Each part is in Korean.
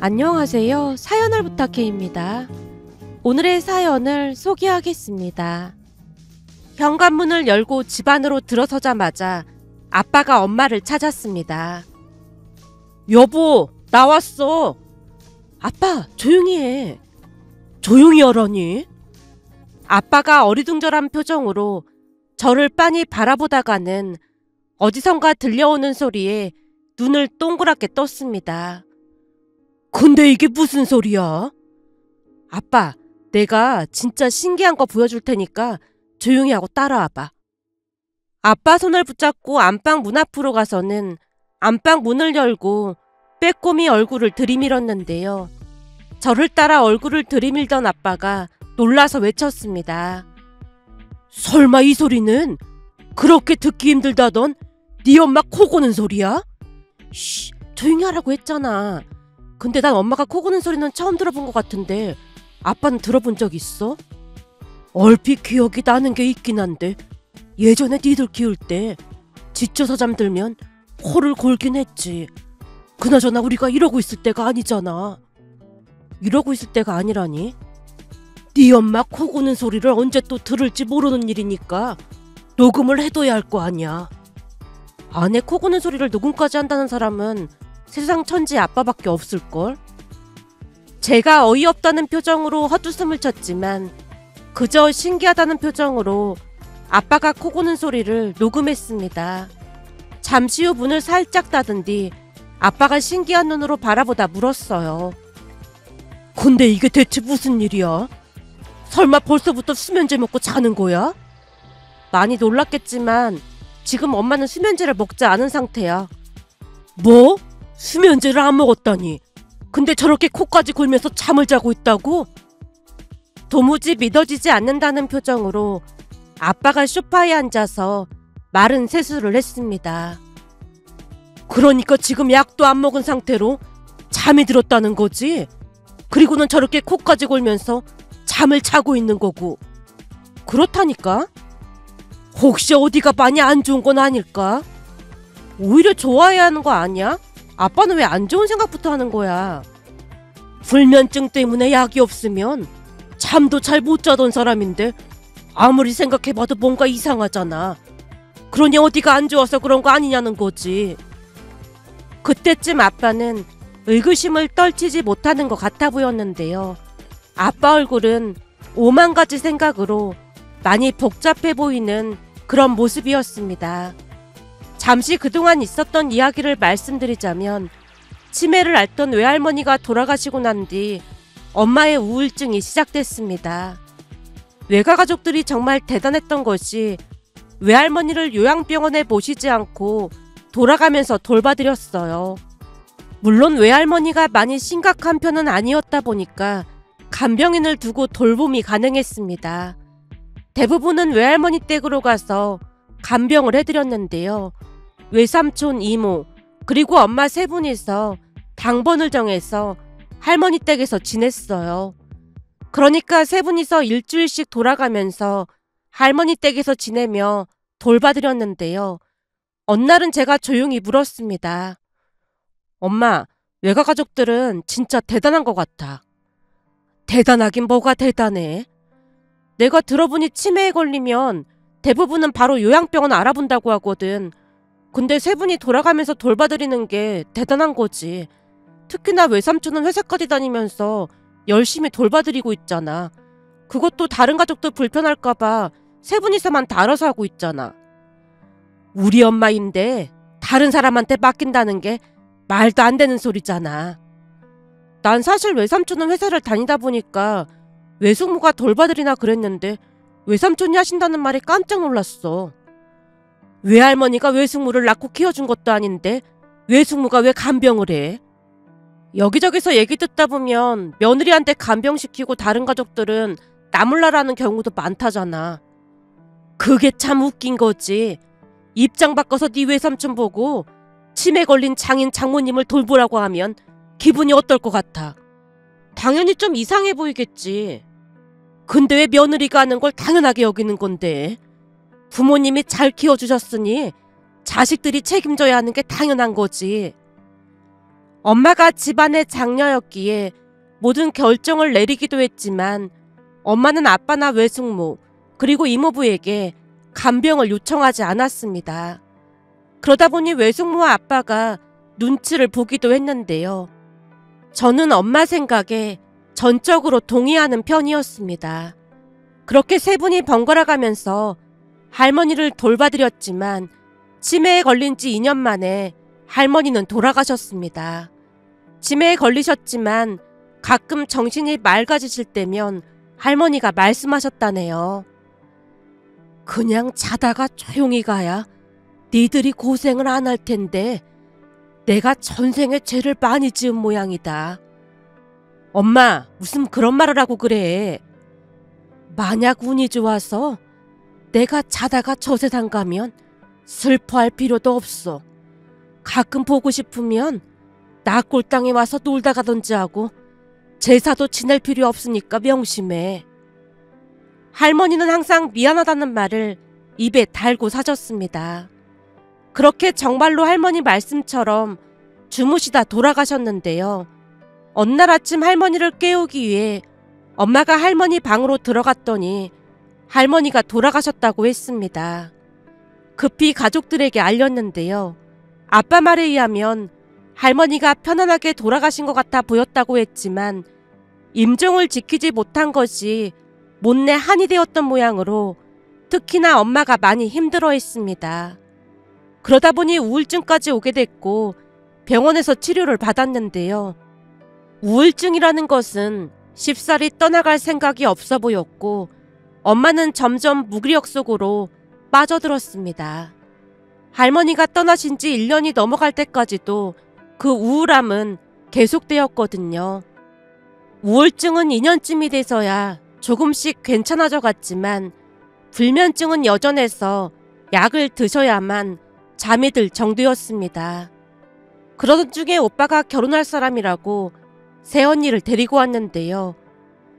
안녕하세요. 사연을 부탁해입니다. 오늘의 사연을 소개하겠습니다. 현관문을 열고 집 안으로 들어서자마자 아빠가 엄마를 찾았습니다. 여보, 나왔어. 아빠, 조용히 해. 조용히 하라니? 아빠가 어리둥절한 표정으로 저를 빤히 바라보다가는 어디선가 들려오는 소리에 눈을 동그랗게 떴습니다. 근데 이게 무슨 소리야? 아빠, 내가 진짜 신기한 거 보여줄 테니까 조용히 하고 따라와봐. 아빠 손을 붙잡고 안방 문 앞으로 가서는 안방 문을 열고 빼꼼히 얼굴을 들이밀었는데요. 저를 따라 얼굴을 들이밀던 아빠가 놀라서 외쳤습니다. 설마 이 소리는 그렇게 듣기 힘들다던 네 엄마 코 고는 소리야? 쉬, 조용히 하라고 했잖아. 근데 난 엄마가 코 고는 소리는 처음 들어본 것 같은데 아빠는 들어본 적 있어? 얼핏 기억이 나는 게 있긴 한데 예전에 니들 키울 때 지쳐서 잠들면 코를 골긴 했지. 그나저나 우리가 이러고 있을 때가 아니잖아. 이러고 있을 때가 아니라니? 네 엄마 코 고는 소리를 언제 또 들을지 모르는 일이니까 녹음을 해둬야 할 거 아니야. 아내 코 고는 소리를 녹음까지 한다는 사람은 세상 천지 아빠밖에 없을걸? 제가 어이없다는 표정으로 헛웃음을 쳤지만 그저 신기하다는 표정으로 아빠가 코 고는 소리를 녹음했습니다. 잠시 후 문을 살짝 닫은 뒤 아빠가 신기한 눈으로 바라보다 물었어요. 근데 이게 대체 무슨 일이야? 설마 벌써부터 수면제 먹고 자는 거야? 많이 놀랐겠지만 지금 엄마는 수면제를 먹지 않은 상태야. 뭐? 수면제를 안 먹었다니. 근데 저렇게 코까지 골면서 잠을 자고 있다고? 도무지 믿어지지 않는다는 표정으로 아빠가 소파에 앉아서 마른 세수를 했습니다. 그러니까 지금 약도 안 먹은 상태로 잠이 들었다는 거지? 그리고는 저렇게 코까지 골면서 잠을 자고 있는 거고. 그렇다니까? 혹시 어디가 많이 안 좋은 건 아닐까? 오히려 좋아해야 하는 거 아니야? 아빠는 왜 안 좋은 생각부터 하는 거야? 불면증 때문에 약이 없으면 잠도 잘 못 자던 사람인데 아무리 생각해봐도 뭔가 이상하잖아. 그러니 어디가 안 좋아서 그런 거 아니냐는 거지. 그때쯤 아빠는 의구심을 떨치지 못하는 것 같아 보였는데요. 아빠 얼굴은 오만 가지 생각으로 많이 복잡해 보이는 그런 모습이었습니다. 잠시 그동안 있었던 이야기를 말씀드리자면 치매를 앓던 외할머니가 돌아가시고 난 뒤 엄마의 우울증이 시작됐습니다. 외가가족들이 정말 대단했던 것이 외할머니를 요양병원에 모시지 않고 돌아가면서 돌봐드렸어요. 물론 외할머니가 많이 심각한 편은 아니었다 보니까 간병인을 두고 돌봄이 가능했습니다. 대부분은 외할머니 댁으로 가서 간병을 해드렸는데요. 외삼촌, 이모, 그리고 엄마 세 분이서 당번을 정해서 할머니 댁에서 지냈어요. 그러니까 세 분이서 일주일씩 돌아가면서 할머니 댁에서 지내며 돌봐드렸는데요. 어느 날은 제가 조용히 물었습니다. 엄마, 외가가족들은 진짜 대단한 것 같아. 대단하긴 뭐가 대단해? 내가 들어보니 치매에 걸리면 대부분은 바로 요양병원 알아본다고 하거든. 근데 세 분이 돌아가면서 돌봐드리는 게 대단한 거지. 특히나 외삼촌은 회사까지 다니면서 열심히 돌봐드리고 있잖아. 그것도 다른 가족들 불편할까봐 세 분이서만 다 알아서 하고 있잖아. 우리 엄마인데 다른 사람한테 맡긴다는 게 말도 안 되는 소리잖아. 난 사실 외삼촌은 회사를 다니다 보니까 외숙모가 돌봐드리나 그랬는데 외삼촌이 하신다는 말에 깜짝 놀랐어. 외할머니가 외숙모를 낳고 키워준 것도 아닌데 외숙모가 왜 간병을 해? 여기저기서 얘기 듣다 보면 며느리한테 간병시키고 다른 가족들은 나몰라라는 경우도 많다잖아. 그게 참 웃긴 거지. 입장 바꿔서 네 외삼촌 보고 치매 걸린 장인 장모님을 돌보라고 하면 기분이 어떨 것 같아? 당연히 좀 이상해 보이겠지. 근데 왜 며느리가 하는 걸 당연하게 여기는 건데? 부모님이 잘 키워주셨으니 자식들이 책임져야 하는 게 당연한 거지. 엄마가 집안의 장녀였기에 모든 결정을 내리기도 했지만 엄마는 아빠나 외숙모 그리고 이모부에게 간병을 요청하지 않았습니다. 그러다 보니 외숙모와 아빠가 눈치를 보기도 했는데요. 저는 엄마 생각에 전적으로 동의하는 편이었습니다. 그렇게 세 분이 번갈아 가면서 할머니를 돌봐드렸지만 치매에 걸린 지 2년 만에 할머니는 돌아가셨습니다. 치매에 걸리셨지만 가끔 정신이 맑아지실 때면 할머니가 말씀하셨다네요. 그냥 자다가 조용히 가야 니들이 고생을 안 할 텐데 내가 전생에 죄를 많이 지은 모양이다. 엄마, 무슨 그런 말을 하고 그래. 만약 운이 좋아서 내가 자다가 저 세상 가면 슬퍼할 필요도 없어. 가끔 보고 싶으면 나 꼴땅에 와서 놀다 가던지 하고 제사도 지낼 필요 없으니까 명심해. 할머니는 항상 미안하다는 말을 입에 달고 사셨습니다. 그렇게 정말로 할머니 말씀처럼 주무시다 돌아가셨는데요. 어느 날 아침 할머니를 깨우기 위해 엄마가 할머니 방으로 들어갔더니 할머니가 돌아가셨다고 했습니다. 급히 가족들에게 알렸는데요. 아빠 말에 의하면 할머니가 편안하게 돌아가신 것 같아 보였다고 했지만 임종을 지키지 못한 것이 못내 한이 되었던 모양으로 특히나 엄마가 많이 힘들어했습니다. 그러다 보니 우울증까지 오게 됐고 병원에서 치료를 받았는데요. 우울증이라는 것은 쉽사리 떠나갈 생각이 없어 보였고 엄마는 점점 무기력 속으로 빠져들었습니다. 할머니가 떠나신 지 1년이 넘어갈 때까지도 그 우울함은 계속되었거든요. 우울증은 2년쯤이 돼서야 조금씩 괜찮아져 갔지만 불면증은 여전해서 약을 드셔야만 잠이 들 정도였습니다. 그러던 중에 오빠가 결혼할 사람이라고 새언니를 데리고 왔는데요.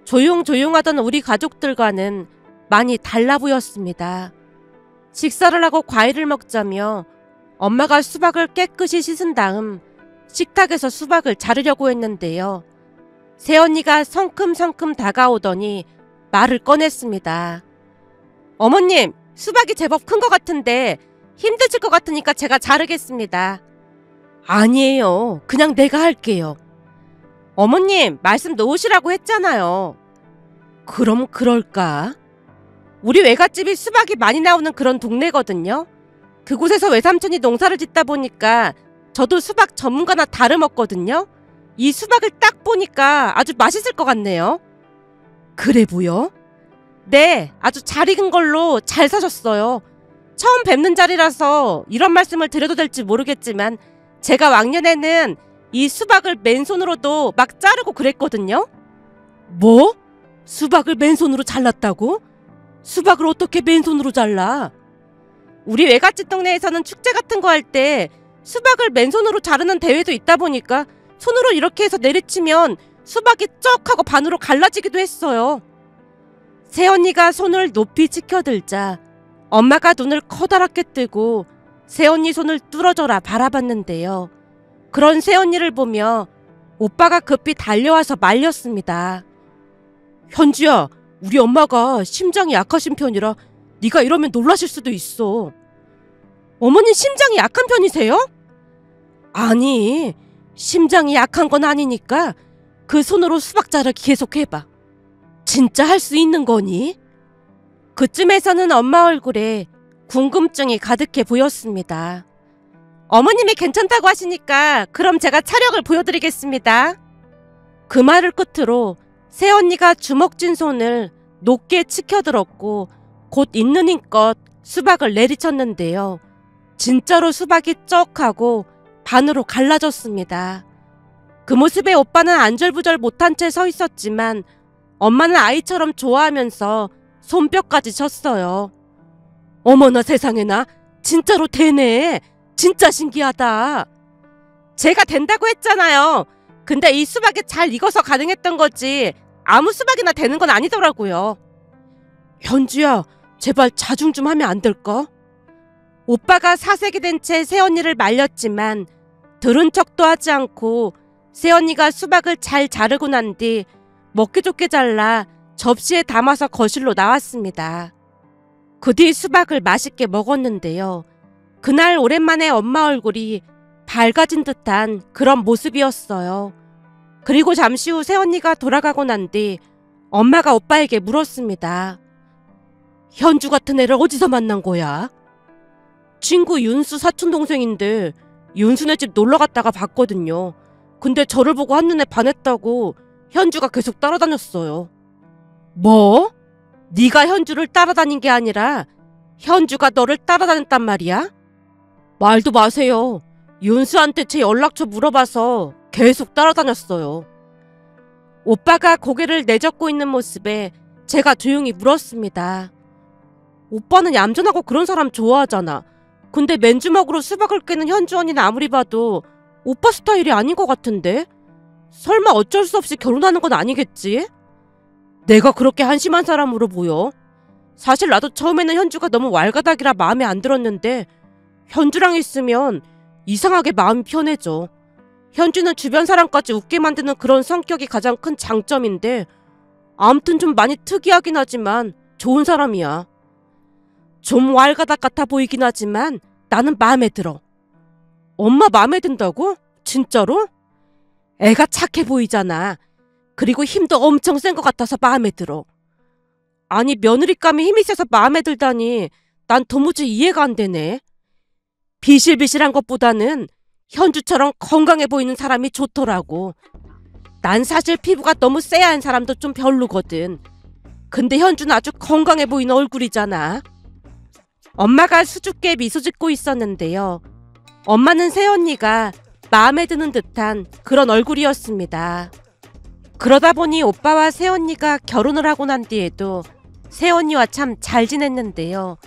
조용조용하던 우리 가족들과는 많이 달라 보였습니다. 식사를 하고 과일을 먹자며 엄마가 수박을 깨끗이 씻은 다음 식탁에서 수박을 자르려고 했는데요. 새언니가 성큼성큼 다가오더니 말을 꺼냈습니다. 어머님, 수박이 제법 큰 것 같은데 힘드실 것 같으니까 제가 자르겠습니다. 아니에요. 그냥 내가 할게요. 어머님, 말씀 놓으시라고 했잖아요. 그럼 그럴까? 우리 외갓집이 수박이 많이 나오는 그런 동네거든요. 그곳에서 외삼촌이 농사를 짓다 보니까 저도 수박 전문가나 다름없거든요. 이 수박을 딱 보니까 아주 맛있을 것 같네요. 그래 보여? 네, 아주 잘 익은 걸로 잘 사셨어요. 처음 뵙는 자리라서 이런 말씀을 드려도 될지 모르겠지만 제가 왕년에는 이 수박을 맨손으로도 막 자르고 그랬거든요. 뭐? 수박을 맨손으로 잘랐다고? 수박을 어떻게 맨손으로 잘라? 우리 외갓집 동네에서는 축제 같은 거 할 때 수박을 맨손으로 자르는 대회도 있다 보니까 손으로 이렇게 해서 내리치면 수박이 쩍 하고 반으로 갈라지기도 했어요. 새언니가 손을 높이 치켜들자 엄마가 눈을 커다랗게 뜨고 새언니 손을 뚫어져라 바라봤는데요. 그런 새언니를 보며 오빠가 급히 달려와서 말렸습니다. 현주야, 우리 엄마가 심장이 약하신 편이라 네가 이러면 놀라실 수도 있어. 어머니 심장이 약한 편이세요? 아니, 심장이 약한 건 아니니까 그 손으로 수박 자르기 계속해봐. 진짜 할 수 있는 거니? 그쯤에서는 엄마 얼굴에 궁금증이 가득해 보였습니다. 어머님이 괜찮다고 하시니까 그럼 제가 차력을 보여드리겠습니다. 그 말을 끝으로 새언니가 주먹 쥔 손을 높게 치켜들었고 곧 있는 힘껏 수박을 내리쳤는데요. 진짜로 수박이 쩍 하고 반으로 갈라졌습니다. 그 모습에 오빠는 안절부절 못한 채 서 있었지만 엄마는 아이처럼 좋아하면서 손뼉까지 쳤어요. 어머나 세상에나, 진짜로 되네. 진짜 신기하다. 제가 된다고 했잖아요. 근데 이 수박이 잘 익어서 가능했던 거지 아무 수박이나 되는 건 아니더라고요. 현주야, 제발 자중 좀 하면 안 될까? 오빠가 사색이 된 채 새언니를 말렸지만 들은 척도 하지 않고 새언니가 수박을 잘 자르고 난 뒤 먹기 좋게 잘라 접시에 담아서 거실로 나왔습니다. 그 뒤 수박을 맛있게 먹었는데요. 그날 오랜만에 엄마 얼굴이 밝아진 듯한 그런 모습이었어요. 그리고 잠시 후 새언니가 돌아가고 난 뒤 엄마가 오빠에게 물었습니다. 현주 같은 애를 어디서 만난 거야? 친구 윤수 사촌동생인데 윤수네 집 놀러 갔다가 봤거든요. 근데 저를 보고 한눈에 반했다고 현주가 계속 따라다녔어요. 뭐? 네가 현주를 따라다닌 게 아니라 현주가 너를 따라다녔단 말이야? 말도 마세요. 윤수한테 제 연락처 물어봐서 계속 따라다녔어요. 오빠가 고개를 내젓고 있는 모습에 제가 조용히 물었습니다. 오빠는 얌전하고 그런 사람 좋아하잖아. 근데 맨주먹으로 수박을 깨는 현주 언니는 아무리 봐도 오빠 스타일이 아닌 것 같은데? 설마 어쩔 수 없이 결혼하는 건 아니겠지? 내가 그렇게 한심한 사람으로 보여? 사실 나도 처음에는 현주가 너무 왈가닥이라 마음에 안 들었는데 현주랑 있으면 이상하게 마음이 편해져. 현주는 주변 사람까지 웃게 만드는 그런 성격이 가장 큰 장점인데 아무튼 좀 많이 특이하긴 하지만 좋은 사람이야. 좀 왈가닥 같아 보이긴 하지만 나는 마음에 들어. 엄마 마음에 든다고? 진짜로? 애가 착해 보이잖아. 그리고 힘도 엄청 센 것 같아서 마음에 들어. 아니 며느리감이 힘이 세서 마음에 들다니 난 도무지 이해가 안 되네. 비실비실한 것보다는 현주처럼 건강해 보이는 사람이 좋더라고. 난 사실 피부가 너무 쎄한 사람도 좀 별로거든. 근데 현주는 아주 건강해 보이는 얼굴이잖아. 엄마가 수줍게 미소 짓고 있었는데요. 엄마는 새언니가 마음에 드는 듯한 그런 얼굴이었습니다. 그러다 보니 오빠와 새언니가 결혼을 하고 난 뒤에도 새언니와 참 잘 지냈는데요.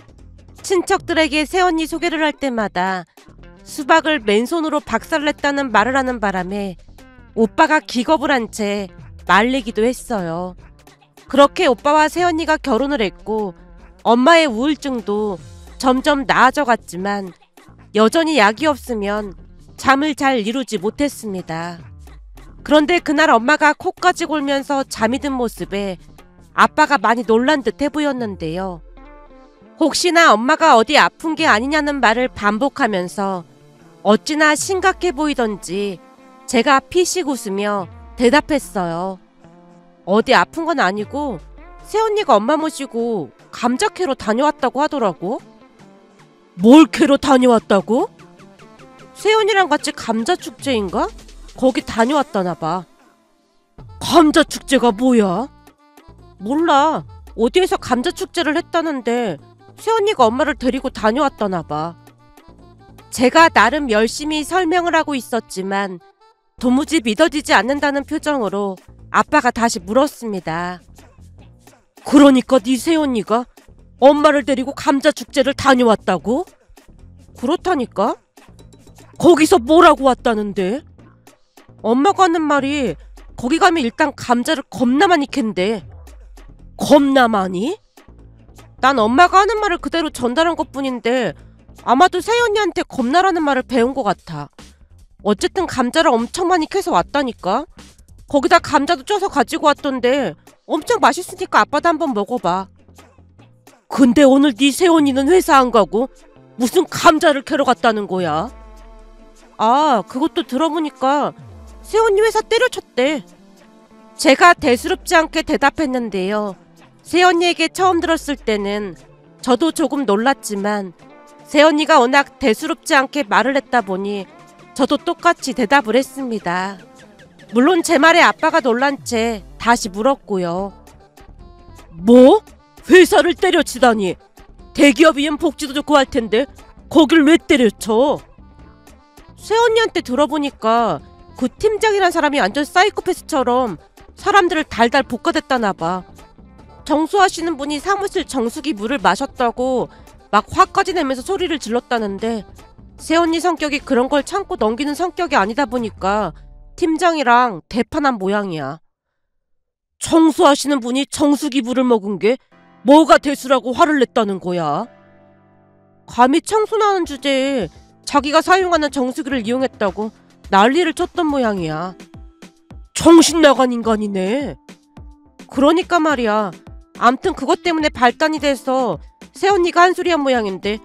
친척들에게 새언니 소개를 할 때마다 수박을 맨손으로 박살냈다는 말을 하는 바람에 오빠가 기겁을 한 채 말리기도 했어요. 그렇게 오빠와 새언니가 결혼을 했고 엄마의 우울증도 점점 나아져 갔지만 여전히 약이 없으면 잠을 잘 이루지 못했습니다. 그런데 그날 엄마가 코까지 골면서 잠이 든 모습에 아빠가 많이 놀란 듯해 보였는데요. 혹시나 엄마가 어디 아픈 게 아니냐는 말을 반복하면서 어찌나 심각해 보이던지 제가 피식 웃으며 대답했어요. 어디 아픈 건 아니고 새언니가 엄마 모시고 감자 캐러 다녀왔다고 하더라고. 뭘 캐러 다녀왔다고? 새언니랑 같이 감자 축제인가? 거기 다녀왔다나 봐. 감자 축제가 뭐야? 몰라. 어디에서 감자 축제를 했다는데 새언니가 엄마를 데리고 다녀왔다나 봐. 제가 나름 열심히 설명을 하고 있었지만 도무지 믿어지지 않는다는 표정으로 아빠가 다시 물었습니다. 그러니까 네 새언니가 엄마를 데리고 감자 축제를 다녀왔다고? 그렇다니까? 거기서 뭐라고 왔다는데? 엄마가 하는 말이 거기 가면 일단 감자를 겁나 많이 캔대. 겁나 많이? 난 엄마가 하는 말을 그대로 전달한 것뿐인데 아마도 새언니한테 겁나라는 말을 배운 것 같아. 어쨌든 감자를 엄청 많이 캐서 왔다니까. 거기다 감자도 쪄서 가지고 왔던데 엄청 맛있으니까 아빠도 한번 먹어봐. 근데 오늘 네 새언니는 회사 안 가고 무슨 감자를 캐러 갔다는 거야? 아, 그것도 들어보니까 새언니 회사 때려쳤대. 제가 대수롭지 않게 대답했는데요. 새언니에게 처음 들었을 때는 저도 조금 놀랐지만 새언니가 워낙 대수롭지 않게 말을 했다 보니 저도 똑같이 대답을 했습니다. 물론 제 말에 아빠가 놀란 채 다시 물었고요. 뭐? 회사를 때려치다니. 대기업이면 복지도 좋고 할 텐데 거길 왜 때려쳐? 새언니한테 들어보니까 그 팀장이란 사람이 완전 사이코패스처럼 사람들을 달달 볶아댔다나 봐. 정수하시는 분이 사무실 정수기 물을 마셨다고 막 화까지 내면서 소리를 질렀다는데 새언니 성격이 그런 걸 참고 넘기는 성격이 아니다 보니까 팀장이랑 대판한 모양이야. 청소하시는 분이 정수기 물을 먹은 게 뭐가 대수라고 화를 냈다는 거야? 감히 청소나는 주제에 자기가 사용하는 정수기를 이용했다고 난리를 쳤던 모양이야. 정신 나간 인간이네. 그러니까 말이야. 암튼 그것 때문에 발단이 돼서 새언니가 한 소리 한 모양인데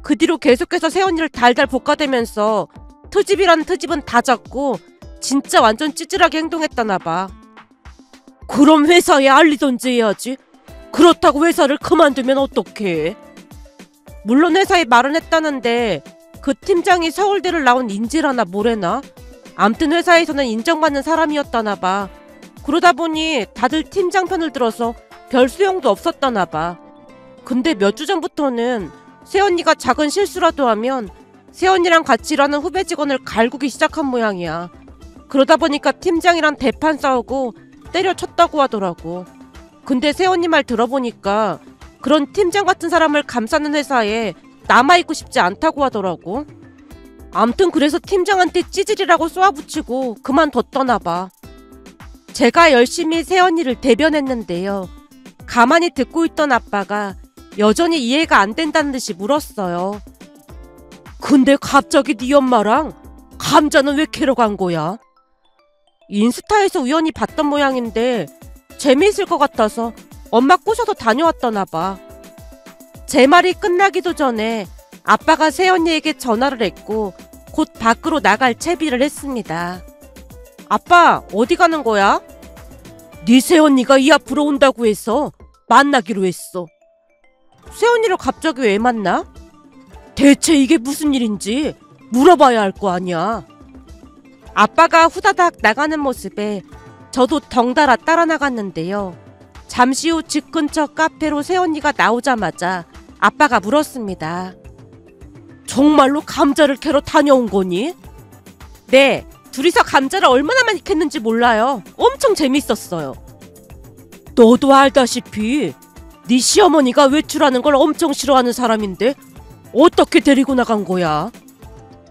그 뒤로 계속해서 새언니를 달달 볶아대면서 트집이라는 트집은 다 잡고 진짜 완전 찌질하게 행동했다나 봐. 그럼 회사에 알리던지 해야지. 그렇다고 회사를 그만두면 어떡해. 물론 회사에 말은 했다는데 그 팀장이 서울대를 나온 인지라나 뭐래나? 암튼 회사에서는 인정받는 사람이었다나 봐. 그러다 보니 다들 팀장 편을 들어서 별 소용도 없었다나 봐. 근데 몇 주 전부터는 새언니가 작은 실수라도 하면 새언니랑 같이 일하는 후배 직원을 갈구기 시작한 모양이야. 그러다 보니까 팀장이랑 대판 싸우고 때려쳤다고 하더라고. 근데 새언니 말 들어보니까 그런 팀장 같은 사람을 감싸는 회사에 남아있고 싶지 않다고 하더라고. 암튼 그래서 팀장한테 찌질이라고 쏘아붙이고 그만뒀더나 봐. 제가 열심히 새언니를 대변했는데요. 가만히 듣고 있던 아빠가 여전히 이해가 안 된다는 듯이 물었어요. 근데 갑자기 네 엄마랑 감자는 왜 캐러 간 거야? 인스타에서 우연히 봤던 모양인데 재미있을 것 같아서 엄마 꼬셔서 다녀왔더나 봐. 제 말이 끝나기도 전에 아빠가 새언니에게 전화를 했고 곧 밖으로 나갈 채비를 했습니다. 아빠, 어디 가는 거야? 네 새언니가 이 앞으로 온다고 해서 만나기로 했어. 새언니를 갑자기 왜 만나? 대체 이게 무슨 일인지 물어봐야 할 거 아니야. 아빠가 후다닥 나가는 모습에 저도 덩달아 따라 나갔는데요. 잠시 후 집 근처 카페로 새언니가 나오자마자 아빠가 물었습니다. 정말로 감자를 캐러 다녀온 거니? 네, 둘이서 감자를 얼마나 많이 캤는지 몰라요. 엄청 재밌었어요. 너도 알다시피 네 시어머니가 외출하는 걸 엄청 싫어하는 사람인데 어떻게 데리고 나간 거야?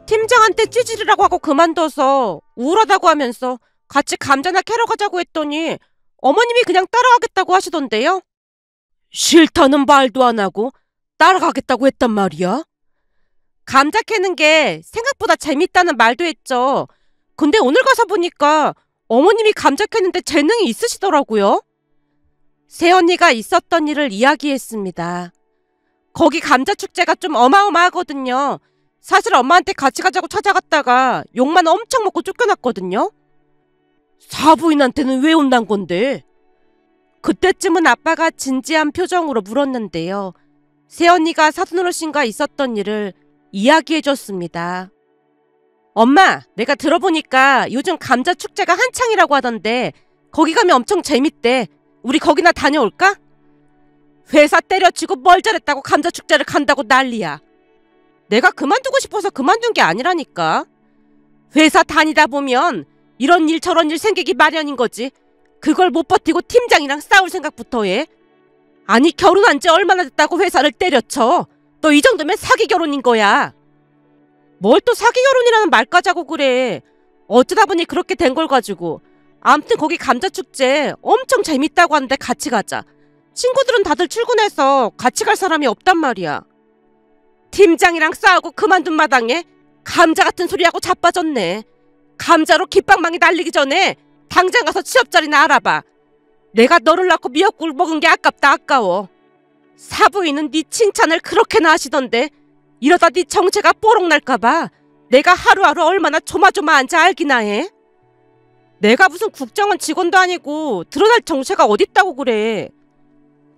팀장한테 찌질이라고 하고 그만둬서 우울하다고 하면서 같이 감자나 캐러 가자고 했더니 어머님이 그냥 따라가겠다고 하시던데요. 싫다는 말도 안 하고 따라가겠다고 했단 말이야? 감자 캐는 게 생각보다 재밌다는 말도 했죠. 근데 오늘 가서 보니까 어머님이 감자 캐는데 재능이 있으시더라고요. 새언니가 있었던 일을 이야기했습니다. 거기 감자 축제가 좀 어마어마하거든요. 사실 엄마한테 같이 가자고 찾아갔다가 욕만 엄청 먹고 쫓겨났거든요. 사부인한테는 왜 혼난 건데? 그때쯤은 아빠가 진지한 표정으로 물었는데요. 새언니가 사돈어르신과 있었던 일을 이야기해줬습니다. 엄마, 내가 들어보니까 요즘 감자 축제가 한창이라고 하던데 거기 가면 엄청 재밌대. 우리 거기나 다녀올까? 회사 때려치고 뭘 잘했다고 감자 축제를 간다고 난리야. 내가 그만두고 싶어서 그만둔 게 아니라니까. 회사 다니다 보면 이런 일 저런 일 생기기 마련인 거지. 그걸 못 버티고 팀장이랑 싸울 생각부터 해. 아니, 결혼한 지 얼마나 됐다고 회사를 때려쳐. 너 이 정도면 사기 결혼인 거야. 뭘 또 사기 결혼이라는 말까지 하고 그래. 어쩌다 보니 그렇게 된 걸 가지고. 암튼 거기 감자축제 엄청 재밌다고 하는데 같이 가자. 친구들은 다들 출근해서 같이 갈 사람이 없단 말이야. 팀장이랑 싸우고 그만둔 마당에 감자 같은 소리하고 자빠졌네. 감자로 깃방망이 날리기 전에 당장 가서 취업 자리나 알아봐. 내가 너를 낳고 미역국을 먹은 게 아깝다 아까워. 사부인은 네 칭찬을 그렇게나 하시던데 이러다 네 정체가 뽀록 날까봐 내가 하루하루 얼마나 조마조마한지 알기나 해. 내가 무슨 국정원 직원도 아니고 드러날 정체가 어딨다고 그래.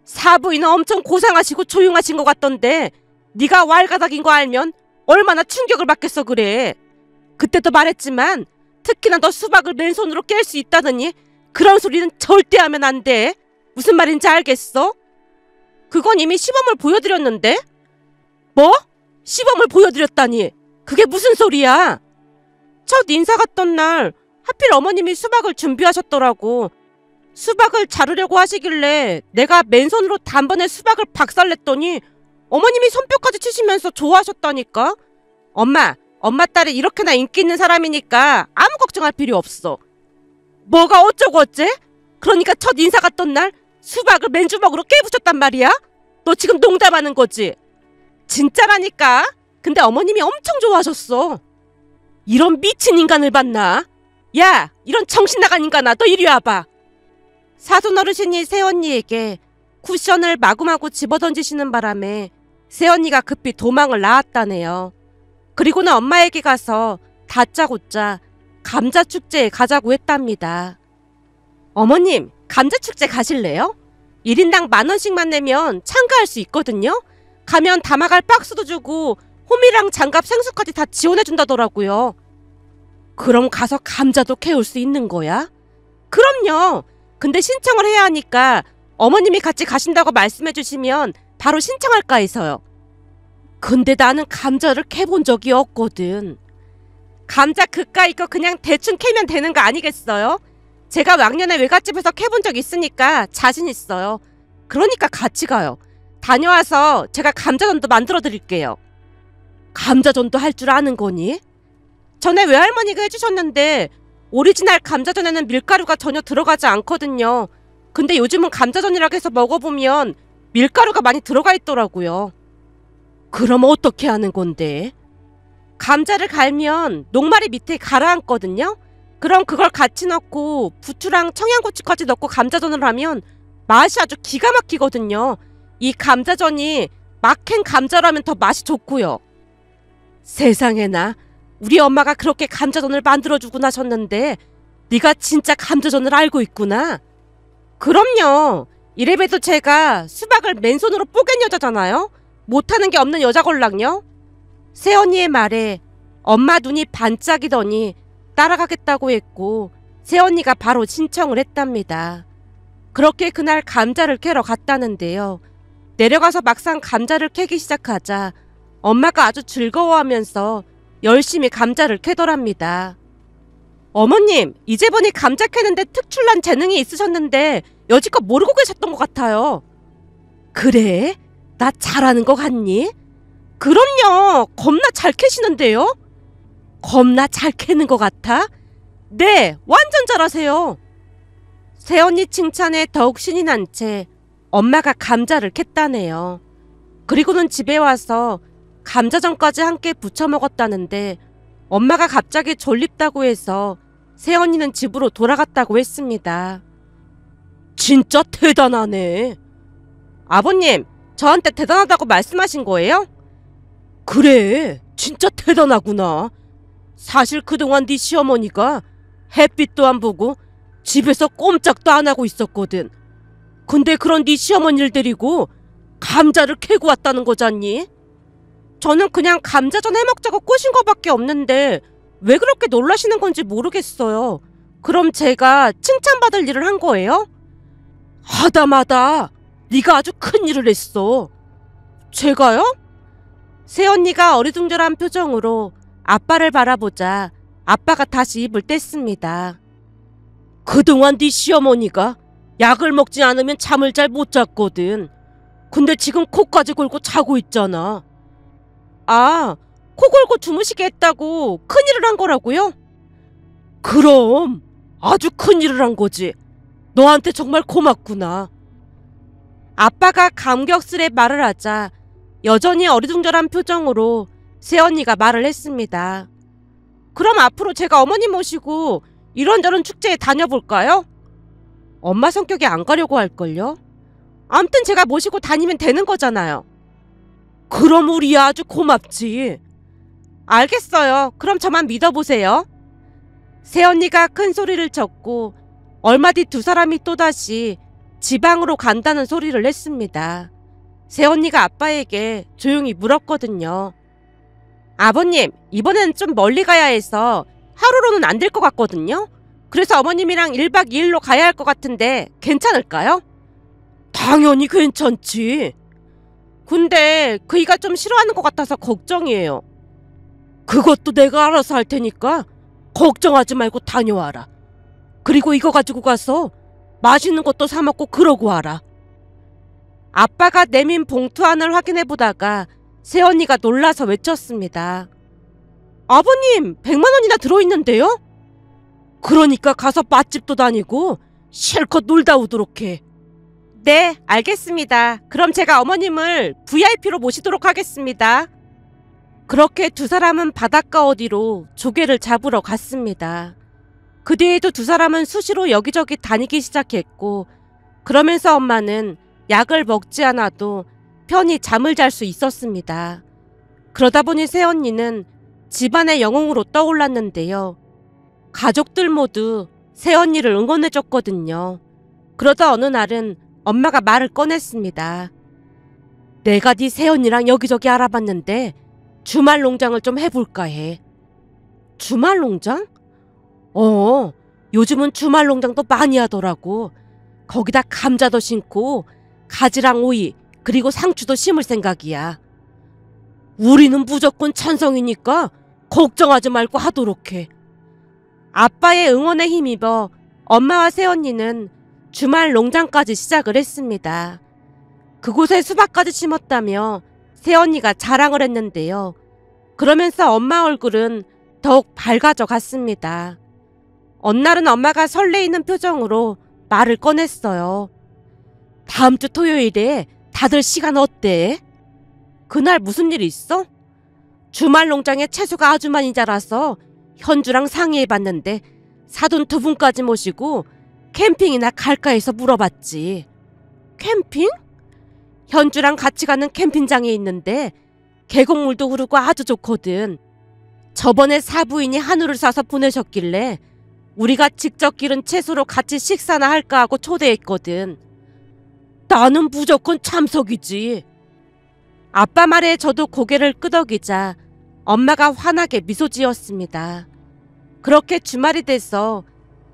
사부인은 엄청 고생하시고 조용하신 것 같던데 네가 왈가닥인 거 알면 얼마나 충격을 받겠어 그래. 그때도 말했지만 특히나 너 수박을 맨손으로 깰 수 있다더니 그런 소리는 절대 하면 안 돼. 무슨 말인지 알겠어? 그건 이미 시범을 보여드렸는데? 뭐? 시범을 보여드렸다니 그게 무슨 소리야? 첫 인사 갔던 날 하필 어머님이 수박을 준비하셨더라고. 수박을 자르려고 하시길래 내가 맨손으로 단번에 수박을 박살냈더니 어머님이 손뼉까지 치시면서 좋아하셨다니까. 엄마 딸이 이렇게나 인기 있는 사람이니까 아무 걱정할 필요 없어. 뭐가 어쩌고 어째? 그러니까 첫 인사 갔던 날 수박을 맨주먹으로 깨부셨단 말이야? 너 지금 농담하는 거지? 진짜라니까. 근데 어머님이 엄청 좋아하셨어. 이런 미친 인간을 봤나? 야, 이런 정신 나간 인간아, 너 이리 와봐. 사돈 어르신이 새언니에게 쿠션을 마구마구 집어던지시는 바람에 새언니가 급히 도망을 나왔다네요. 그리고는 엄마에게 가서 다짜고짜 감자축제에 가자고 했답니다. 어머님, 감자축제 가실래요? 1인당 10,000원씩만 내면 참가할 수 있거든요. 가면 담아갈 박스도 주고 호미랑 장갑 생수까지 다 지원해준다더라고요. 그럼 가서 감자도 캐올 수 있는 거야? 그럼요. 근데 신청을 해야 하니까 어머님이 같이 가신다고 말씀해주시면 바로 신청할까 해서요. 근데 나는 감자를 캐본 적이 없거든. 감자 그까이 거 그냥 대충 캐면 되는 거 아니겠어요? 제가 왕년에 외갓집에서 캐본 적 있으니까 자신 있어요. 그러니까 같이 가요. 다녀와서 제가 감자전도 만들어 드릴게요. 감자전도 할 줄 아는 거니? 전에 외할머니가 해주셨는데 오리지널 감자전에는 밀가루가 전혀 들어가지 않거든요. 근데 요즘은 감자전이라고 해서 먹어보면 밀가루가 많이 들어가 있더라고요. 그럼 어떻게 하는 건데? 감자를 갈면 녹말이 밑에 가라앉거든요. 그럼 그걸 같이 넣고 부추랑 청양고추까지 넣고 감자전을 하면 맛이 아주 기가 막히거든요. 이 감자전이 막 캔 감자라면 더 맛이 좋고요. 세상에나, 우리 엄마가 그렇게 감자전을 만들어주고 나셨는데 네가 진짜 감자전을 알고 있구나. 그럼요. 이래봬도 제가 수박을 맨손으로 뽀갠 여자잖아요. 못하는 게 없는 여자걸랑요. 새언니의 말에 엄마 눈이 반짝이더니 따라가겠다고 했고 새언니가 바로 신청을 했답니다. 그렇게 그날 감자를 캐러 갔다는데요. 내려가서 막상 감자를 캐기 시작하자 엄마가 아주 즐거워하면서 열심히 감자를 캐더랍니다. 어머님, 이제 보니 감자 캐는데 특출난 재능이 있으셨는데 여지껏 모르고 계셨던 것 같아요. 그래? 나 잘하는 거 같니? 그럼요. 겁나 잘 캐시는데요? 겁나 잘 캐는 것 같아? 네, 완전 잘하세요. 새언니 칭찬에 더욱 신이 난 채 엄마가 감자를 캤다네요. 그리고는 집에 와서 감자전까지 함께 부쳐 먹었다는데 엄마가 갑자기 졸립다고 해서 새언니는 집으로 돌아갔다고 했습니다. 진짜 대단하네. 아버님, 저한테 대단하다고 말씀하신 거예요? 그래, 진짜 대단하구나. 사실 그동안 네 시어머니가 햇빛도 안 보고 집에서 꼼짝도 안 하고 있었거든. 근데 그런 네 시어머니를 데리고 감자를 캐고 왔다는 거잖니? 저는 그냥 감자전 해먹자고 꼬신 거밖에 없는데 왜 그렇게 놀라시는 건지 모르겠어요. 그럼 제가 칭찬받을 일을 한 거예요? 하다마다 네가 아주 큰 일을 했어. 제가요? 새언니가 어리둥절한 표정으로 아빠를 바라보자 아빠가 다시 입을 뗐습니다. 그동안 네 시어머니가 약을 먹지 않으면 잠을 잘 못 잤거든. 근데 지금 코까지 골고 자고 있잖아. 아, 코 골고 주무시게 했다고 큰일을 한 거라고요? 그럼 아주 큰일을 한 거지. 너한테 정말 고맙구나. 아빠가 감격스레 말을 하자 여전히 어리둥절한 표정으로 새언니가 말을 했습니다. 그럼 앞으로 제가 어머니 모시고 이런저런 축제에 다녀볼까요? 엄마 성격이 안 가려고 할걸요? 암튼 제가 모시고 다니면 되는 거잖아요. 그럼 우리 아주 고맙지. 알겠어요. 그럼 저만 믿어보세요. 새언니가 큰 소리를 쳤고 얼마 뒤 두 사람이 또다시 지방으로 간다는 소리를 했습니다. 새언니가 아빠에게 조용히 물었거든요. 아버님, 이번엔 좀 멀리 가야 해서 하루로는 안 될 것 같거든요. 그래서 어머님이랑 1박 2일로 가야 할 것 같은데 괜찮을까요? 당연히 괜찮지. 근데 그이가 좀 싫어하는 것 같아서 걱정이에요. 그것도 내가 알아서 할 테니까 걱정하지 말고 다녀와라. 그리고 이거 가지고 가서 맛있는 것도 사 먹고 그러고 와라. 아빠가 내민 봉투 안을 확인해 보다가 새언니가 놀라서 외쳤습니다. 아버님, 100만 원이나 들어있는데요? 그러니까 가서 맛집도 다니고 실컷 놀다 오도록 해. 네, 알겠습니다. 그럼 제가 어머님을 VIP로 모시도록 하겠습니다. 그렇게 두 사람은 바닷가 어디로 조개를 잡으러 갔습니다. 그 뒤에도 두 사람은 수시로 여기저기 다니기 시작했고, 그러면서 엄마는 약을 먹지 않아도 편히 잠을 잘 수 있었습니다. 그러다 보니 새언니는 집안의 영웅으로 떠올랐는데요. 가족들 모두 새언니를 응원해줬거든요. 그러다 어느 날은 엄마가 말을 꺼냈습니다. 내가 네 새언니랑 여기저기 알아봤는데 주말 농장을 좀 해볼까 해. 주말 농장? 요즘은 주말 농장도 많이 하더라고. 거기다 감자도 심고 가지랑 오이 그리고 상추도 심을 생각이야. 우리는 무조건 찬성이니까 걱정하지 말고 하도록 해. 아빠의 응원에 힘입어 엄마와 새언니는 주말 농장까지 시작을 했습니다. 그곳에 수박까지 심었다며 새언니가 자랑을 했는데요. 그러면서 엄마 얼굴은 더욱 밝아져 갔습니다. 어느 날은 엄마가 설레이는 표정으로 말을 꺼냈어요. 다음 주 토요일에 다들 시간 어때? 그날 무슨 일 있어? 주말 농장에 채소가 아주 많이 자라서 현주랑 상의해봤는데 사돈 두 분까지 모시고 캠핑이나 갈까 해서 물어봤지. 캠핑? 현주랑 같이 가는 캠핑장에 있는데 계곡물도 흐르고 아주 좋거든. 저번에 사부인이 한우를 사서 보내셨길래 우리가 직접 기른 채소로 같이 식사나 할까 하고 초대했거든. 나는 무조건 참석이지. 아빠 말에 저도 고개를 끄덕이자 엄마가 환하게 미소 지었습니다. 그렇게 주말이 돼서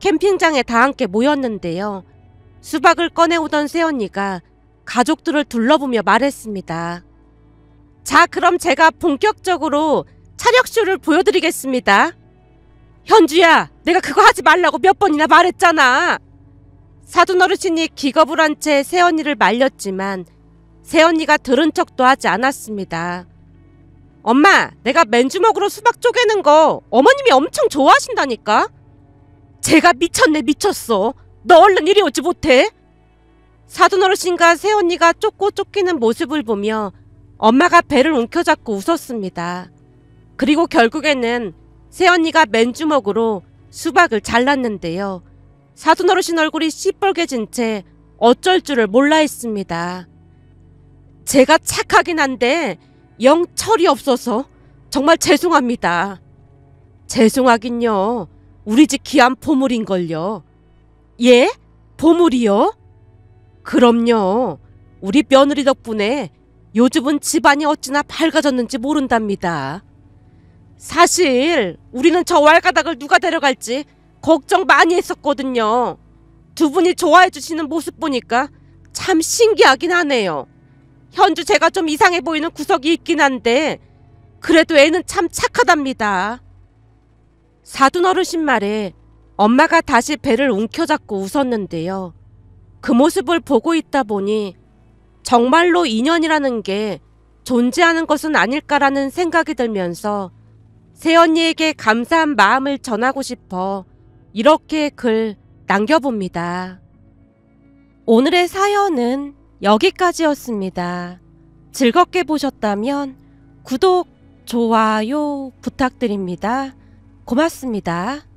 캠핑장에 다 함께 모였는데요. 수박을 꺼내오던 새언니가 가족들을 둘러보며 말했습니다. 자, 그럼 제가 본격적으로 차력쇼를 보여드리겠습니다. 현주야, 내가 그거 하지 말라고 몇 번이나 말했잖아. 사돈 어르신이 기겁을 한 채 새언니를 말렸지만 새언니가 들은 척도 하지 않았습니다. 엄마, 내가 맨주먹으로 수박 쪼개는 거 어머님이 엄청 좋아하신다니까? 제가 미쳤네 미쳤어. 너 얼른 이리 오지 못해? 사돈 어르신과 새언니가 쫓고 쫓기는 모습을 보며 엄마가 배를 움켜잡고 웃었습니다. 그리고 결국에는 새언니가 맨주먹으로 수박을 잘랐는데요. 사돈 어르신 얼굴이 시뻘개진 채 어쩔 줄을 몰라 했습니다. 제가 착하긴 한데 영 철이 없어서 정말 죄송합니다. 죄송하긴요. 우리 집 귀한 보물인걸요. 예? 보물이요? 그럼요. 우리 며느리 덕분에 요즘은 집안이 어찌나 밝아졌는지 모른답니다. 사실 우리는 저 왈가닥을 누가 데려갈지 걱정 많이 했었거든요. 두 분이 좋아해 주시는 모습 보니까 참 신기하긴 하네요. 현주 제가 좀 이상해 보이는 구석이 있긴 한데 그래도 애는 참 착하답니다. 사돈 어르신 말에 엄마가 다시 배를 움켜잡고 웃었는데요. 그 모습을 보고 있다 보니 정말로 인연이라는 게 존재하는 것은 아닐까라는 생각이 들면서 새언니에게 감사한 마음을 전하고 싶어 이렇게 글 남겨봅니다. 오늘의 사연은 여기까지였습니다. 즐겁게 보셨다면 구독, 좋아요 부탁드립니다. 고맙습니다.